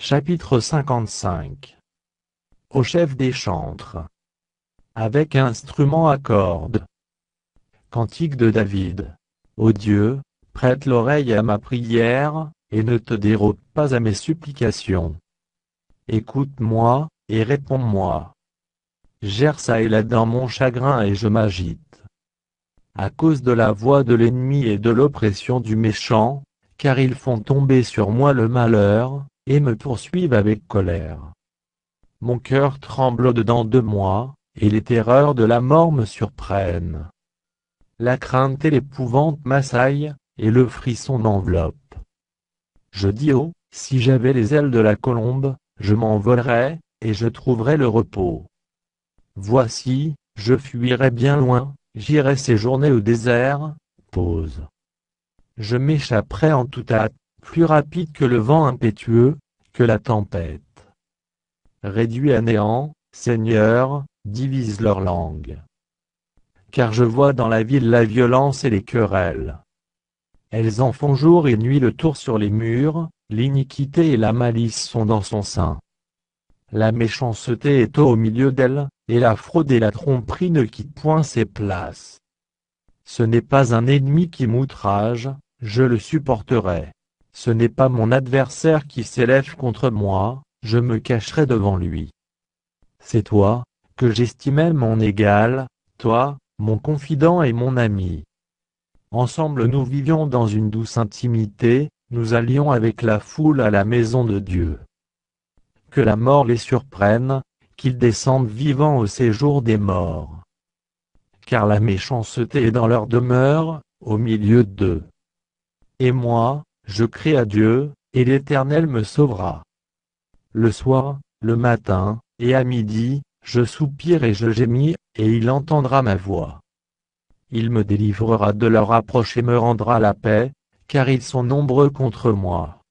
Chapitre 55. Au chef des chantres. Avec instrument à cordes. Cantique de David. Ô Dieu, prête l'oreille à ma prière, et ne te dérobe pas à mes supplications. Écoute-moi, et réponds-moi. J'erre çà et là dans mon chagrin et je m'agite. À cause de la voix de l'ennemi et de l'oppression du méchant, car ils font tomber sur moi le malheur, et me poursuivent avec colère. Mon cœur tremble au-dedans de moi, et les terreurs de la mort me surprennent. La crainte et l'épouvante m'assaillent, et le frisson m'enveloppe. Je dis oh, si j'avais les ailes de la colombe, je m'envolerais, et je trouverais le repos. Voici, je fuirais bien loin, j'irais séjourner au désert, pause. Je m'échapperais en toute hâte, plus rapide que le vent impétueux, que la tempête. Réduit à néant, Seigneur, divise leur langue. Car je vois dans la ville la violence et les querelles. Elles en font jour et nuit le tour sur les murs, l'iniquité et la malice sont dans son sein. La méchanceté est au milieu d'elle, et la fraude et la tromperie ne quittent point ses places. Ce n'est pas un ennemi qui m'outrage, je le supporterai. Ce n'est pas mon adversaire qui s'élève contre moi, je me cacherai devant lui. C'est toi, que j'estimais mon égal, toi, mon confident et mon ami. Ensemble nous vivions dans une douce intimité, nous allions avec la foule à la maison de Dieu. Que la mort les surprenne, qu'ils descendent vivants au séjour des morts. Car la méchanceté est dans leur demeure, au milieu d'eux. Et moi, je crie à Dieu, et l'Éternel me sauvera. Le soir, le matin, et à midi, je soupire et je gémis, et il entendra ma voix. Il me délivrera de leur approche et me rendra la paix, car ils sont nombreux contre moi.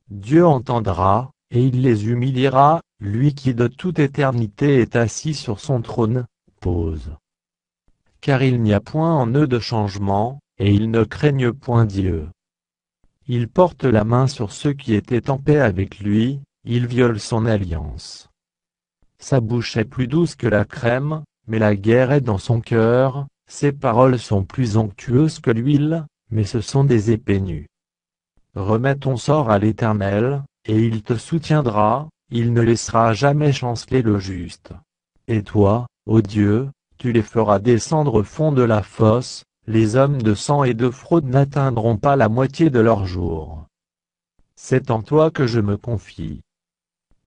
Dieu entendra, et il les humiliera, lui qui de toute éternité est assis sur son trône, pause. Car il n'y a point en eux de changement, et ils ne craignent point Dieu. Il porte la main sur ceux qui étaient en paix avec lui, il viole son alliance. Sa bouche est plus douce que la crème, mais la guerre est dans son cœur, ses paroles sont plus onctueuses que l'huile, mais ce sont des épées nues. Remets ton sort à l'Éternel, et il te soutiendra, il ne laissera jamais chanceler le juste. Et toi, ô Dieu, tu les feras descendre au fond de la fosse, les hommes de sang et de fraude n'atteindront pas la moitié de leur jour. C'est en toi que je me confie.